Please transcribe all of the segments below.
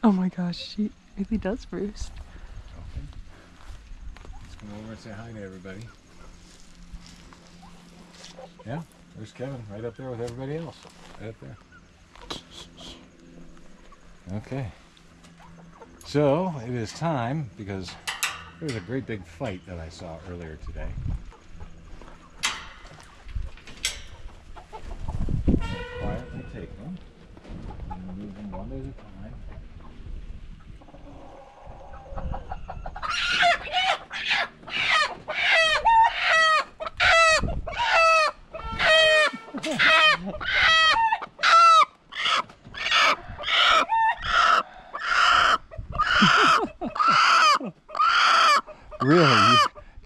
Oh my gosh, she really does roost. Okay. Let's come over and say hi to everybody. Yeah, there's Kevin right up there with everybody else. Right up there. Okay. So it is time, because there was a great big fight that I saw earlier today. I'm going to quietly take them and move them one at a time. Really,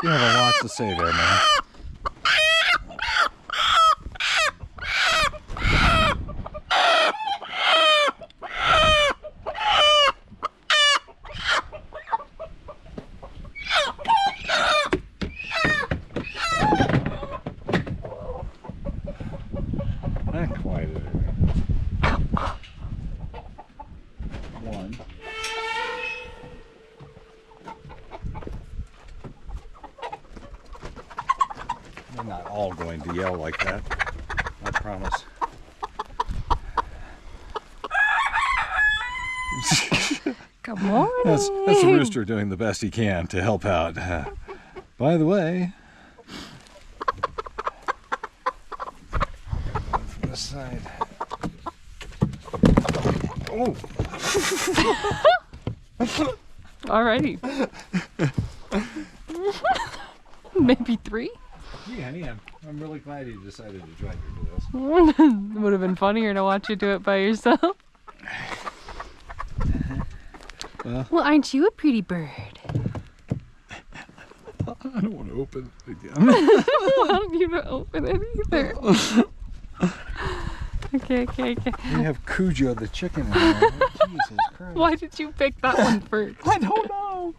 you have a lot to say there, man. That quieted it. One. They're not all going to yell like that, I promise. Good morning. That's the rooster doing the best he can to help out. By the way, from this side. Oh! Alrighty. Maybe 3? Yeah, honey, I'm really glad you decided to join me for this. Would have been funnier to watch you do it by yourself. Well, aren't you a pretty bird? I don't want to open it again. I don't want you to open it either. Okay. We have Cujo the chicken in there. Jesus Christ. Why did you pick that one first? I don't know.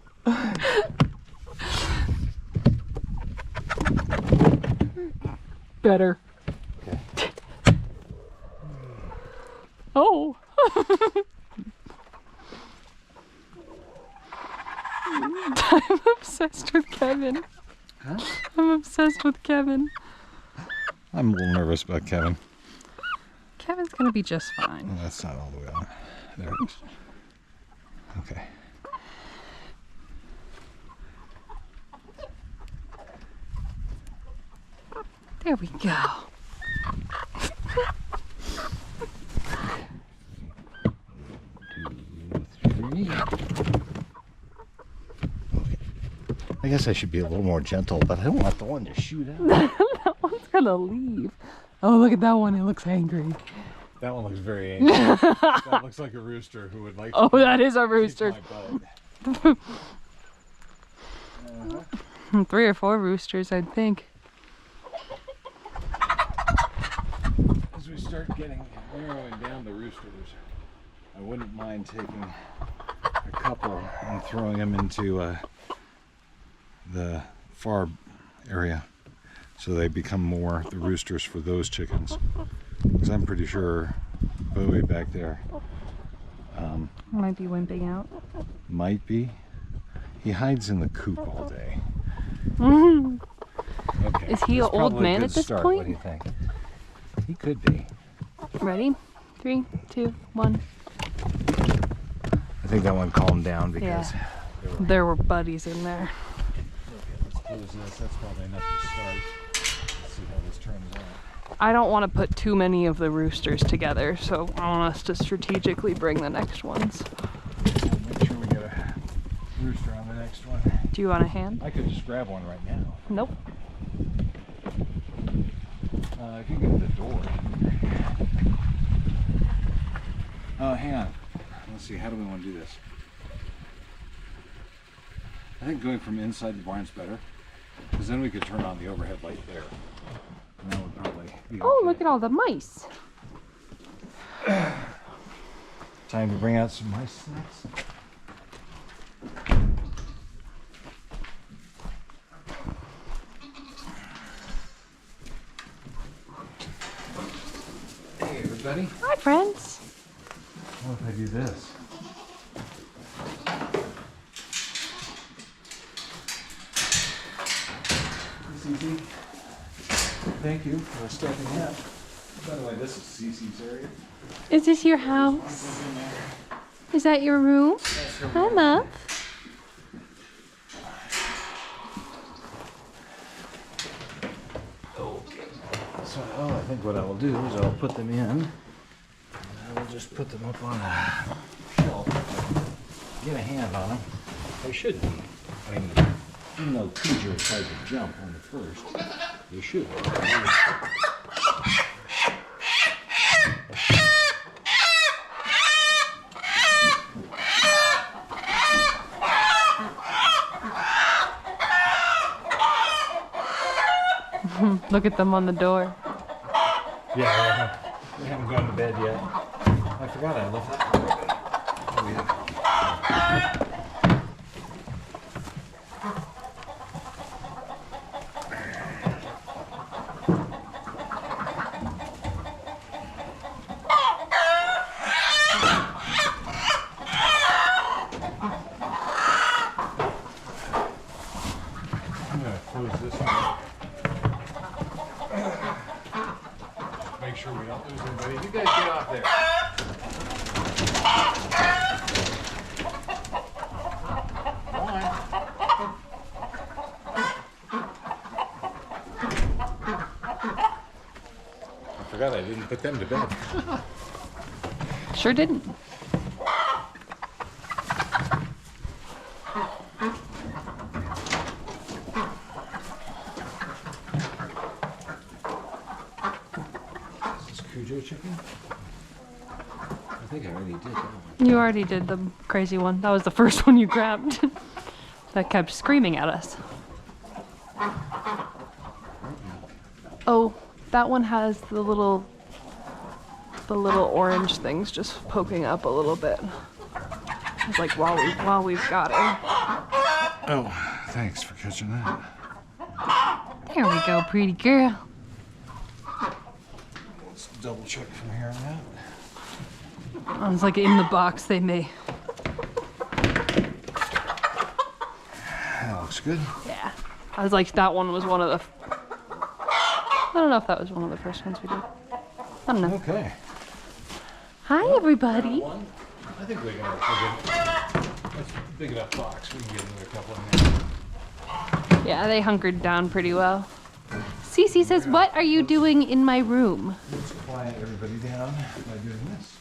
Better. Okay. Oh. I'm obsessed with Kevin. Huh? I'm obsessed with Kevin. I'm a little nervous about Kevin. Kevin's gonna be just fine. Well, that's not all the way on. There it is. Okay. There we go. Three. Okay. I guess I should be a little more gentle, but I don't want the one to shoot out. That one's gonna leave. Oh, look at that one. It looks angry. That one looks very angry. That looks like a rooster who would like to. Oh, that is a rooster. kick my butt. 3 or 4 roosters, I'd think. As we start narrowing down the roosters, I wouldn't mind taking a couple and throwing them into the far area, so they become more the roosters for those chickens. Because I'm pretty sure Bowie back there Might be wimping out. might be. He hides in the coop all day. Okay. Is he an That's old probably a man good at this start. point? What do you think? He could be. Ready? 3, 2, 1. I think that one calmed down because There were buddies in there. Okay, let's close this. That's probably enough to start. Let's see how this turns out. I don't want to put too many of the roosters together, so I want us to strategically bring the next ones. We'll make sure we get a rooster on the next one. Do you want a hand? I could just grab one right now. Nope. If you get the door. Hang on. Let's see, how do we want to do this? I think going from inside the barn's better, because then we could turn on the overhead light there. And that would probably be Oh, okay. look at all the mice. Time to bring out some mice snacks. Hey everybody. Hi, friends. What if I do this? Cece. Thank you for stepping up. By the way, this is Cece's area. Is this your house? Is that your room? Hi, Love. So I think what I will do is I'll put them in. And I will just put them up on a shelf. Get a hand on them. They should be. I mean, even though Cujo tried to jump on the first, they should. Look at them on the door. Yeah, we haven't gone to bed yet. I forgot I left that door open. Oh, yeah. I'm gonna close this one. Make sure we don't lose anybody. You guys get off there. Come on. I forgot I didn't put them to bed. Sure didn't. Is this Cujo chicken? I think I already did that one. You already did the crazy one. That was the first one you grabbed. That kept screaming at us. Oh, that one has the little orange things just poking up a little bit. It's like while we've got her. Oh, thanks for catching that. There we go, pretty girl. Let's double check from here on out. I was like in the box they made. That looks good. Yeah. I was like, that one was one of the. I don't know if that was one of the first ones we did. I don't know. Okay. Hi, everybody. One. I think we're gonna that's a big enough box. We can get another couple in there. Yeah, they hunkered down pretty well. Cece says, "What are you doing in my room?" Let's quiet everybody down by doing this.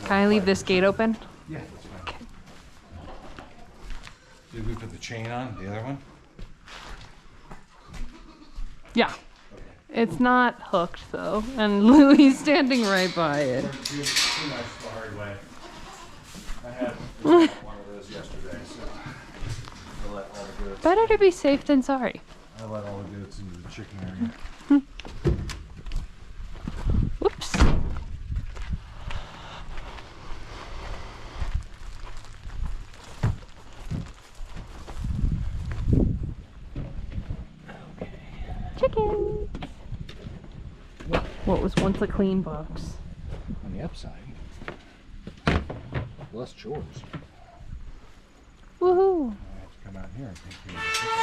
Can I leave this gate open? Yeah, that's fine. Okay. Did we put the chain on the other one? Yeah. It's not hooked though, and Lily's standing right by it. Too much the hard way. I had one of those yesterday, so I let all the goats. Better to be safe than sorry. I let all the goats into the chicken area. Whoops. Chicken. What was once a clean box. On the upside, less chores. Woohoo. I have to come out here and take care of the chicken.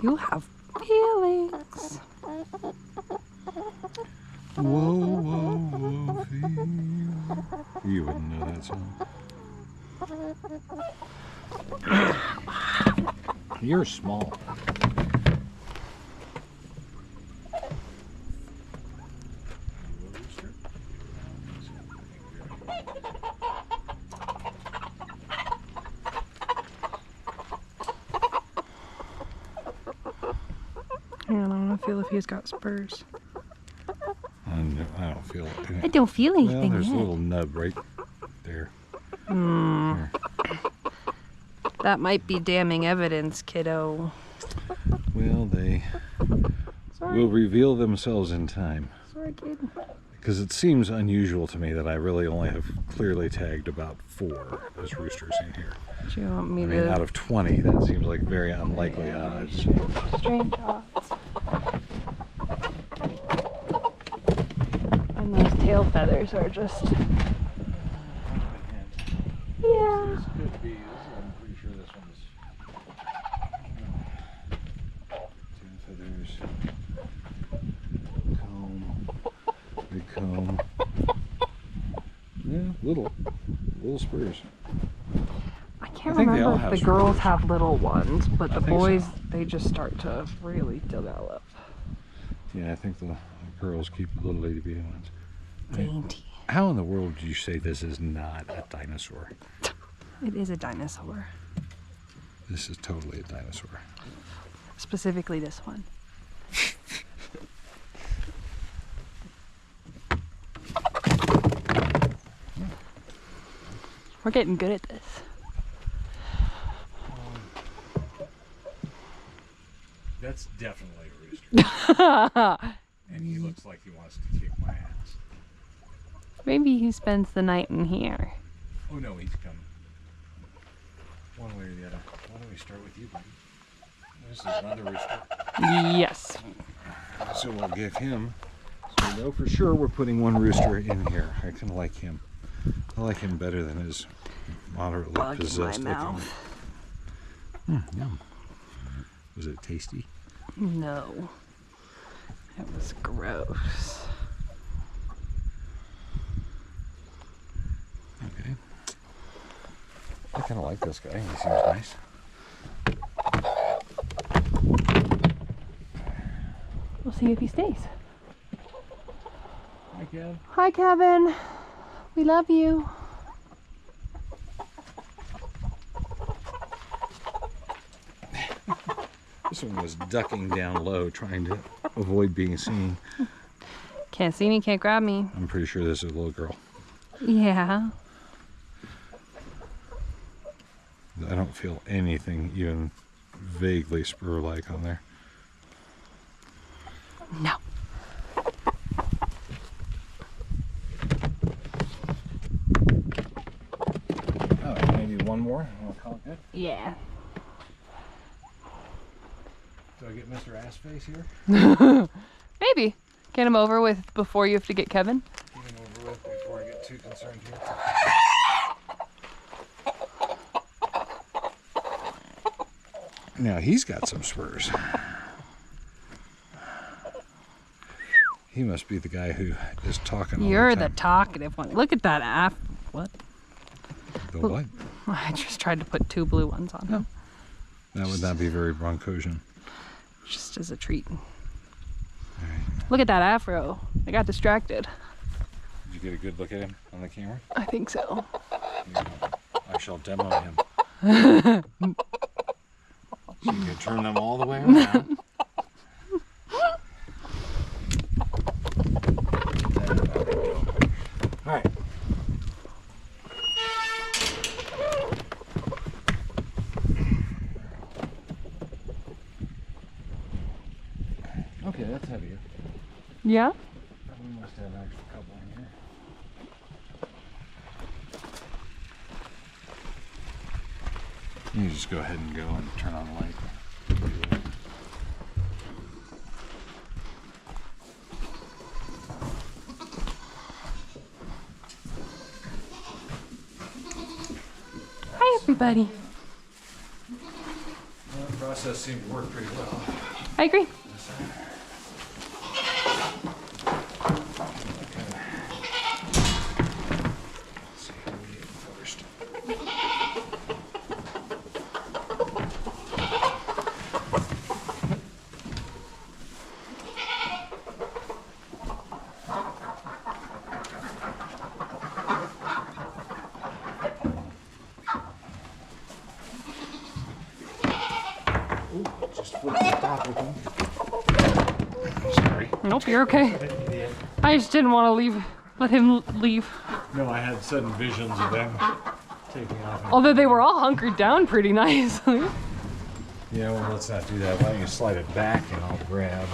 You have feelings. Whoa, whoa, whoa, feel. You wouldn't know that song. You're small. Hang on, I want to feel if he's got spurs. I don't feel it. I don't feel Well, anything there's a yet. little nub right there. Hmm. That might be damning evidence, kiddo. Well, they Sorry. will reveal themselves in time. Sorry, kid. Because it seems unusual to me that I really only have clearly tagged about 4 of those roosters in here. Do you want me I mean, to... out of 20, that seems like very unlikely odds. Strange odds. And those tail feathers. feathers are just... Yeah. Yeah. This could be. I'm pretty sure this one's two feathers. Comb. Big comb. Yeah, little spurs. I can't think they all remember have if the girls spurs. have little ones, but I the think boys, so. they just start to really develop. Yeah, I think the girls keep the little itty bitty ones. Dainty. How in the world do you say this is not a dinosaur? It is a dinosaur. This is totally a dinosaur. Specifically this one. We're getting good at this. That's definitely a rooster. And he looks like he wants to kick my ass. Maybe he spends the night in here. Oh no, he's coming. One way or the other. Why don't we start with you, buddy? This is another rooster. Yes. So we'll give him, so we know for sure we're putting one rooster in here. I kind of like him. I like him better than his moderately Bug in my possessed looking. mouth. Yum. Was it tasty? No. It was gross. Okay. I kind of like this guy. He seems nice. We'll see if he stays. Hi, Kev. Hi, Kevin. We love you. This one was ducking down low, trying to avoid being seen. Can't see me, can't grab me. I'm pretty sure this is a little girl. Yeah. I don't feel anything even vaguely spur-like on there. No. Oh, maybe one more. I'll call it good. Yeah. Do I get Mr. Assface here? Maybe. Get him over with before you have to get Kevin. Get him over with before I get too concerned here. Now he's got some spurs. He must be the guy who is talking all You're the the time. talkative one. Look at that what? The what? I just tried to put two blue ones on him. That would not be very Broncosian. Just as a treat. All right. Look at that afro. I got distracted. Did you get a good look at him on the camera? I think so. I shall demo him. So you can turn them all the way around. All right. Okay, that's heavier. Yeah? We must have an extra couple in here. You just go ahead and go and turn on the light. Hi, everybody. Well, the process seemed to work pretty well. I agree. Let's see who we get first. Ooh, just flipped the top of them. Sorry. Nope, you're okay. I just didn't want to let him leave. No, I had sudden visions of them taking off. Although they were all hunkered down pretty nicely. Yeah, well, let's not do that. Why don't you slide it back and I'll grab.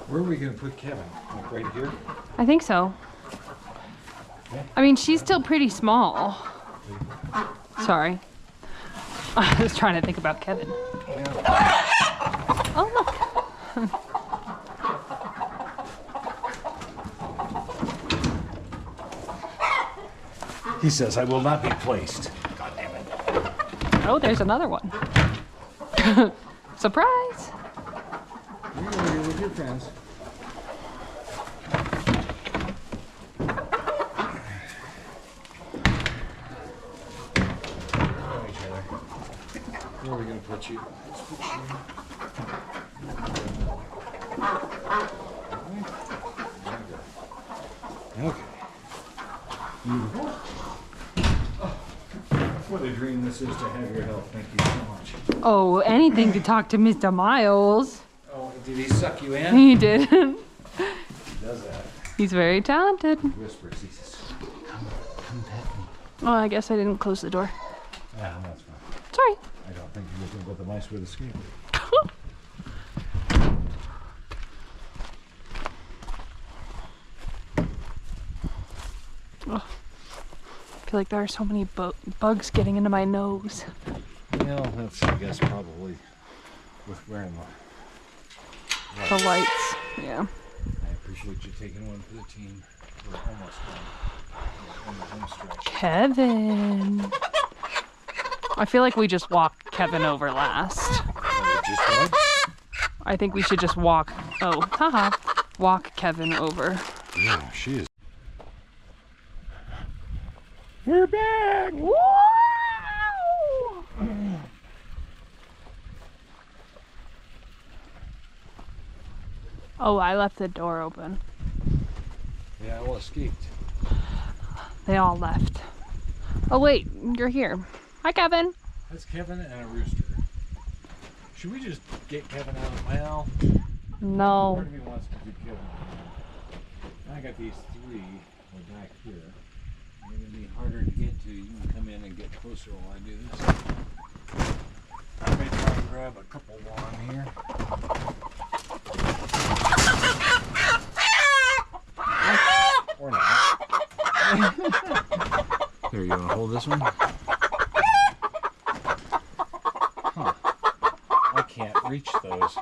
Where are we going to put Kevin? Like right here? I think so. Yeah. I mean, she's still pretty small. Sorry. I was trying to think about Kevin. Oh, look. He says, I will not be placed. God damn it. Oh, there's another one. Surprise! You're over here with your friends. Where are we going to put you? Let's put you. Okay. Beautiful. What a dream this is to have your help. Thank you so much. Oh, anything to talk to Mr. Miles. Oh, did he suck you in? He did. He does that. He's very talented. Whispers. He says, come pet me. Oh, I guess I didn't close the door. Yeah, that's fine. Sorry. I don't think anything but the mice would escape. Oh, I feel like there are so many bugs getting into my nose. Well, that's, I guess, probably with wearing the The lights. Yeah. I appreciate you taking one for the team. We're almost done on the home stretch. Kevin. I feel like we just walked Kevin over last. Just what? I think we should just walk. Oh, haha. Walk Kevin over. Yeah, she is. We're back! Wow! Oh, I left the door open. Yeah, I all escaped. They all left. Oh wait, you're here. Hi, Kevin. That's Kevin and a rooster. Should we just get Kevin out of well? No. Part of me wants to do Kevin. I got these three back here. They're going to be harder to get to. You can come in and get closer while I do this. I may try and grab a couple while I'm here. Or not. Here, you want to hold this one? Huh. I can't reach those.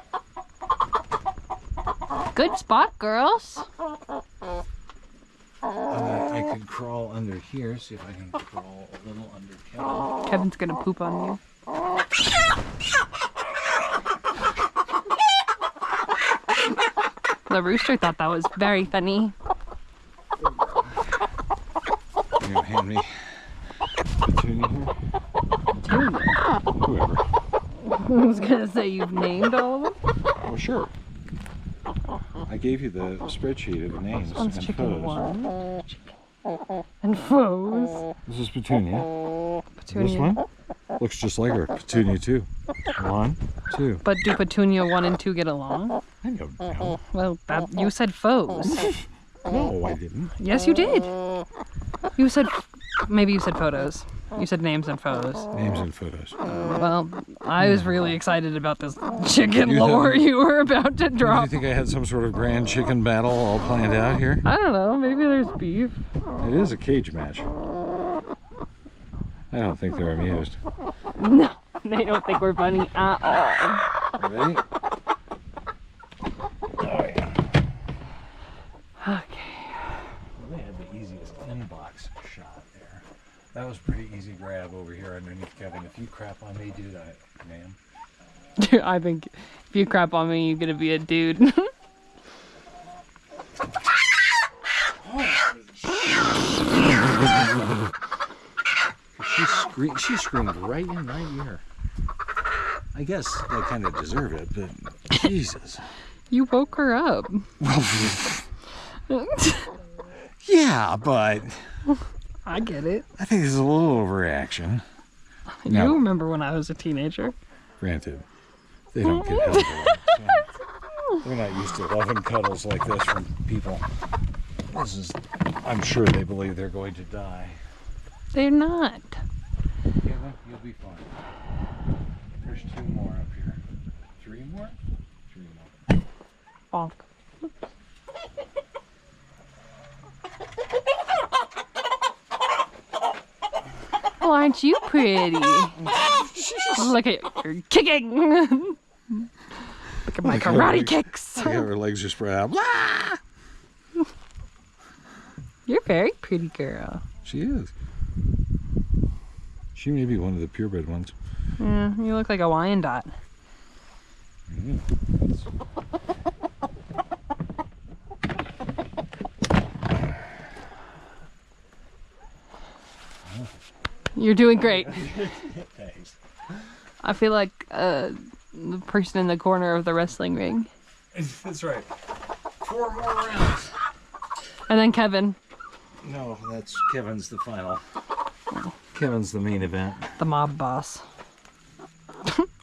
Good spot, girls. I could crawl under here, see if I can crawl a little under Kevin. Kevin's gonna poop on you. The rooster thought that was very funny. You gonna hand me Petunia here? Petunia? Whoever. I was gonna say you've named all of them. Oh, sure. I gave you the spreadsheet of the names One's and chicken photos. one. And foes. This is Petunia. Petunia. This one looks just like her. Petunia 2. 1, 2. But do Petunia 1 and 2 get along? I don't know. Well, you said foes. No, I didn't. Yes, you did. You said, maybe you said photos. You said names and foes. Names and photos. Well, I was really excited about this chicken You lore have- you were about to Do drop. you think I had some sort of grand chicken battle all planned out here? I don't know, maybe there's beef. It is a cage match. I don't think they're amused. No, they don't think we're funny at all. Ready? Oh, yeah. Okay. Well, they had the easiest inbox shot there. That was pretty easy grab over here underneath Kevin. If you crap on me, dude, ma'am. I think if you crap on me, you're gonna be a dude. She screamed right in my ear. I guess I kind of deserve it, but Jesus. You woke her up. Yeah, but I get it. I think this is a little overreaction. You No. remember when I was a teenager? Granted, they don't get held a lot, so they're not used to loving cuddles like this from people. This is, I'm sure they believe they're going to die. They're not. Kevin, you'll be fine. There's 2 more up here. 3 more? 3 more. Bonk. Oh, aren't you pretty? Look at your kicking. Look at my karate kicks. Look at her legs are spread out. Blah! You're a very pretty girl. She is. She may be one of the purebred ones. Yeah, you look like a Wyandotte. Yeah, You're doing great. thanks. I feel like the person in the corner of the wrestling ring. That's right. 4 more rounds. And then Kevin, No, that's Kevin's the final. Kevin's the main event. the mob boss.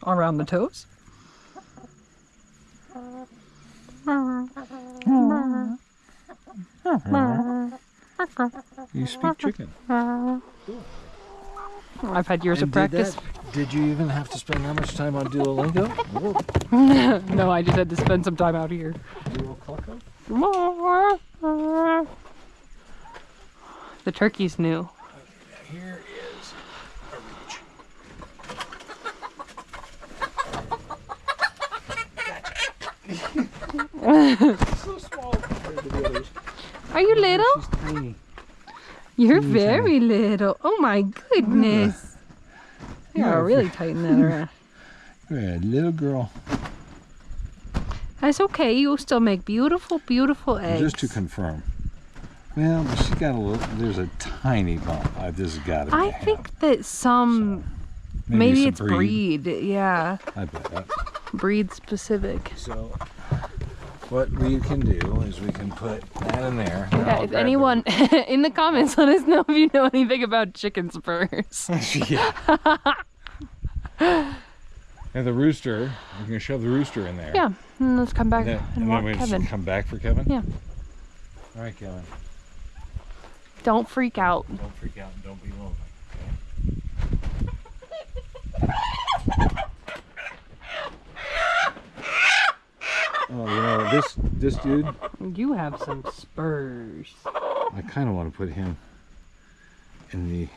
Around the toes. You speak chicken. I've had years of And practice. Did you even have to spend that much time on Duolingo? No, I just had to spend some time out here. Duolingo? The turkey's new. Here is a reach. So small compared to the others. Are you little? She's tiny. You're teeny very little. Oh my goodness. Yeah, You're really tighten that around. You're a little girl. That's okay. You'll still make beautiful, beautiful eggs. Just to confirm. Well, she's got a little, there's a tiny bump. This has got to be I a ham. think that some, Maybe maybe some it's breed. Yeah, I bet that. breed specific. So, what we can do is we can put that in there. Then Yeah, I'll if grab anyone in the comments, let us know if you know anything about chicken spurs. Yeah. And the rooster, we can shove the rooster in there. Yeah, and let's come back And and then walk we Kevin. just come back for Kevin? Yeah. All right, Kevin. Don't freak out. Don't freak out and don't be lonely. Oh, you know, this dude, You have some spurs. I kind of want to put him in the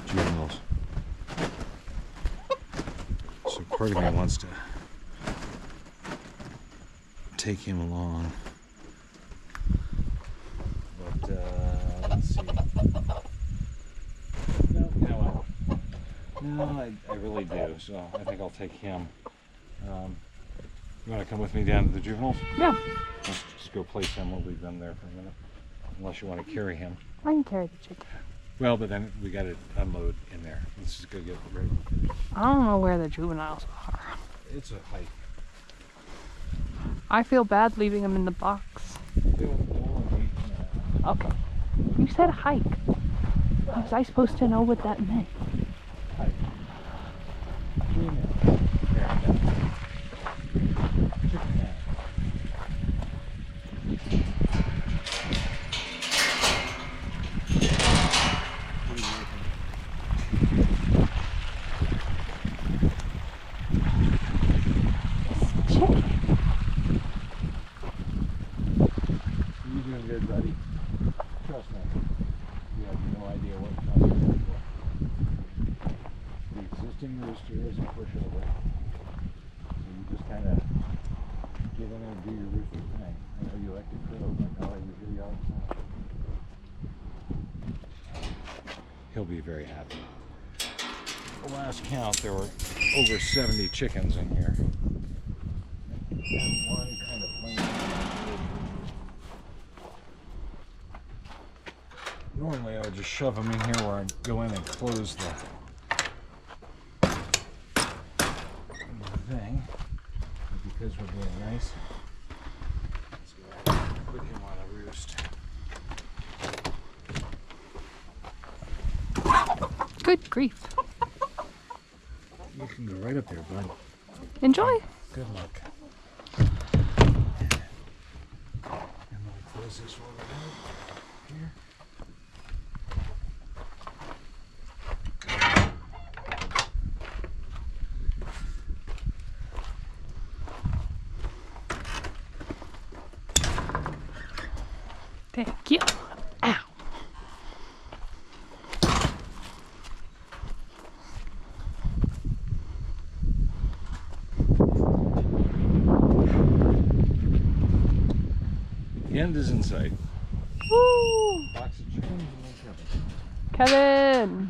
juveniles. So part of me wants to take him along. But let's see. No, you know what? No, I really do. So I think I'll take him. You want to come with me down to the juveniles? Yeah, Let's just go place him. We'll leave them there for a minute. Unless you want to carry him. I can carry the chicken. Well, but then we got to unload in there. Let's just go get ready. I don't know where the juveniles are. It's a hike. I feel bad leaving them in the box. Okay. You said hike. How was I supposed to know what that meant? Chicken. You're doing good, buddy. Trust me. You have no idea what comes before. The existing rooster is a pushover. So you just kind of get in there and do your rooster thing. I know you like to crow, but now you hear you all the time. He'll be very happy. The last count, there were over 70 chickens in here. And one kind of plain. Normally I would just shove them in here where I'd go in and close the thing. But because we're being nice, let's go ahead and put him on a roost. Good grief. You can go right up there, bud. Enjoy. Good luck. And we'll close this one here. Thank you. Ow. end is in sight. Woo! Box of chickens and then Kevin. Kevin!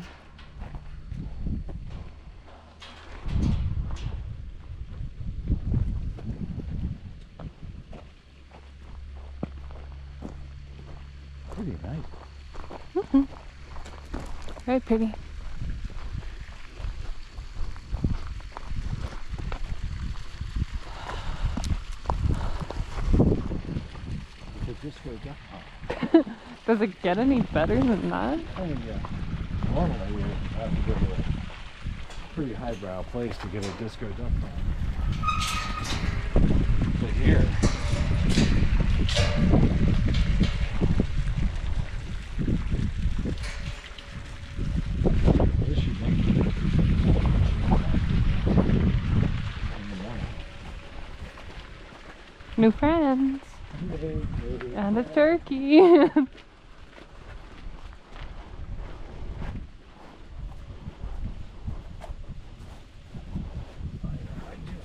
Pretty nice. Very pretty. The disco duck pond. Does it get any better than that? I mean, yeah. Normally you have to go to a pretty highbrow place to get a disco duck pond. But here, this should make it in the morning. New friends. And a turkey. I do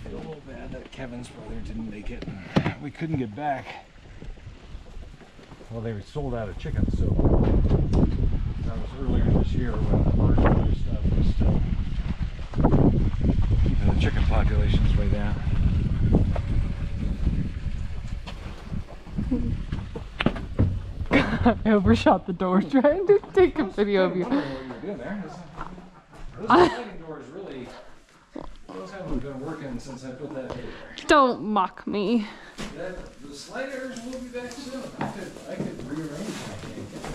feel a little bad that Kevin's brother didn't make it. We couldn't get back. Well, they were sold out of chickens, so that was earlier this year when the Barnyard stuff was still keeping the chicken populations way down. I overshot the door trying to take a video of you. I was wondering what you were doing there. Those sliding doors really, those haven't been working since I put that hay there. Don't mock me. The sliders will be back soon. I could rearrange my thing and get the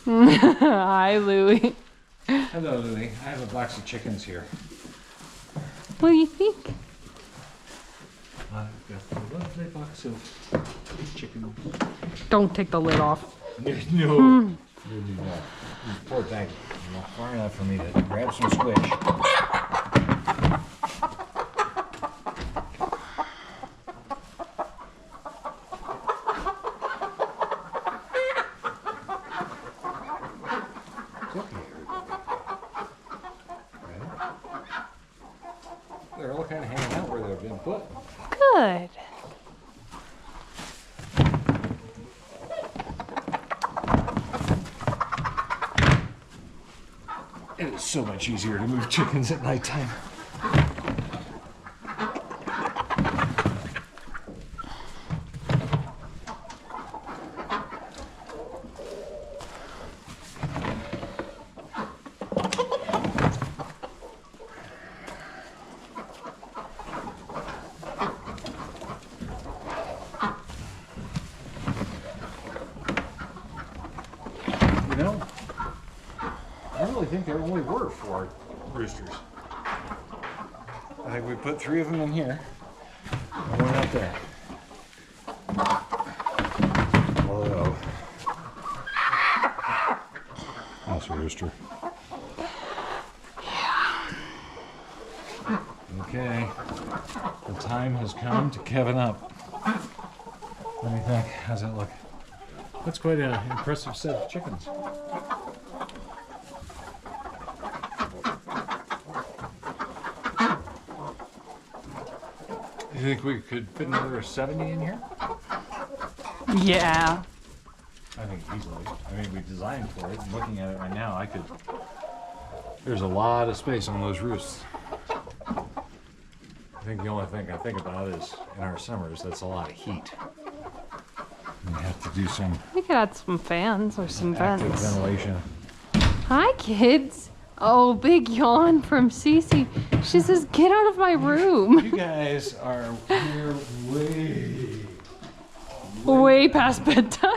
sliders. Hi, Louie. Hello, Louie. I have a box of chickens here. What do you think? I've got a lovely box of chickens. Don't take the lid off. No. You do not. This poor thing. Not far enough for me to grab some squish. It's okay, right? They're all kind of hanging out where they've been put. Good. It is so much easier to move chickens at nighttime. You know, I really think there only were 4 roosters. I think we put 3 of them in here and 1 out there. Although, that's a rooster. Okay, the time has come to Kevin up. What do you think? How's that look? That's quite an impressive set of chickens. You think we could fit another 70 in here? Yeah. I think easily. I mean, we designed for it. And looking at it right now, I could. There's a lot of space on those roosts. I think the only thing I think about is in our summers, that's a lot of heat. We have to do some We could add some fans or some active vents. ventilation. Hi, kids. Oh, big yawn from Cece. She says, get out of my room. You guys are here Way past bedtime.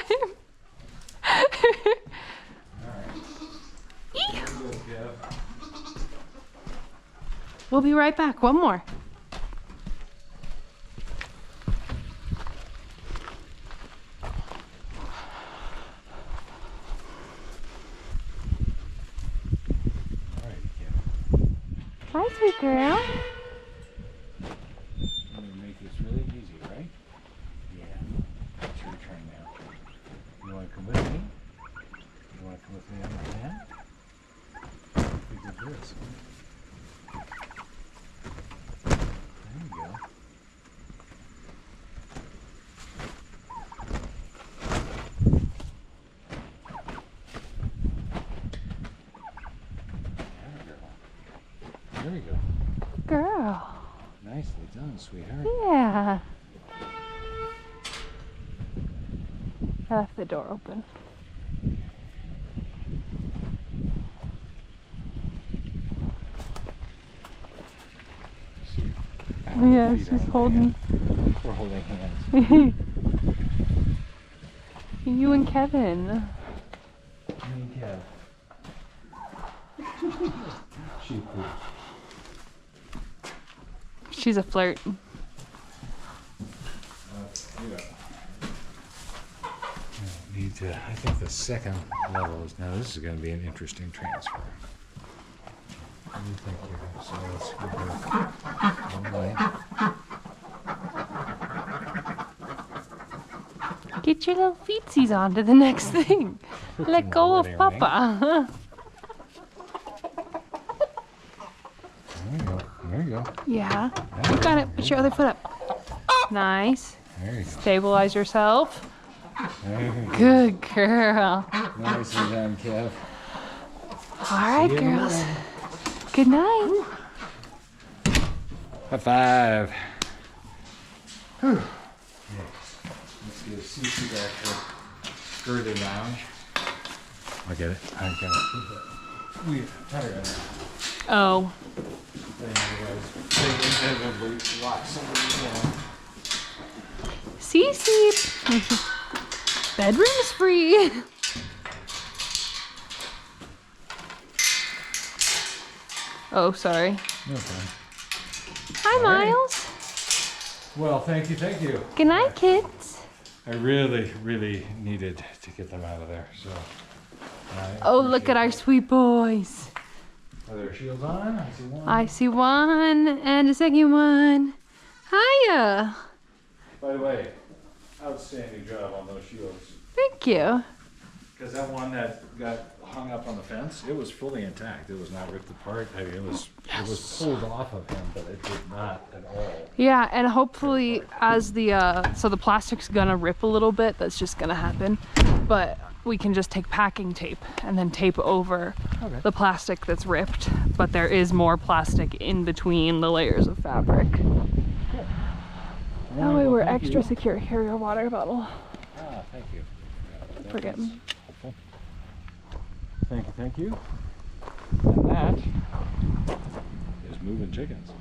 We'll be right back. One more. Hi, sweet girl. I'm gonna make this really easy, right? Yeah. It's your turn now. You wanna come with me? You wanna come with me on the van? We did this. Nicely done, sweetheart. Yeah. I left the door open. Yeah, Feet she's on holding. hand. We're holding hands. You and Kevin. Me and Kev. She pooped. She's a flirt. Need to, I think the second level is, now this is going to be an interesting transfer. What do you think here? So let's go one way. Get your little feetsies onto the next thing. Let go of Wedding ring. Papa. There you go. There you go. Yeah. You got it. Put your other foot up. Nice. There you go. Stabilize yourself. There you go. Good girl. Nicely done, Kev. All right, See you in the girls. morning. Good night. High five. Whew. Let's get Cece back to skirted lounge. I get it. I got it. We had her in there. Oh. They inevitably lock somebody in. Cece. Bedroom's free. Oh, sorry. No problem. Hi, All right. Miles. Well, thank you, thank you. Good night, kids. I really, really needed to get them out of there. So. I Oh, look appreciate at our that. sweet boys. Are their shields on? I see one. I see one and a second one. Hiya. By the way, outstanding job on those shields. Thank you. Because that one that got hung up on the fence, it was fully intact. It was not ripped apart. I mean, it was pulled off of him, but it did not at all. Yeah, and hopefully as the, so the plastic's gonna rip a little bit, that's just gonna happen. But we can just take packing tape and then tape over Okay. the plastic that's ripped. But there is more plastic in between the layers of fabric. That way we're extra secure. Here, your water bottle. Ah, thank you. That Forget. was helpful. Thank you, thank you. And that is moving chickens.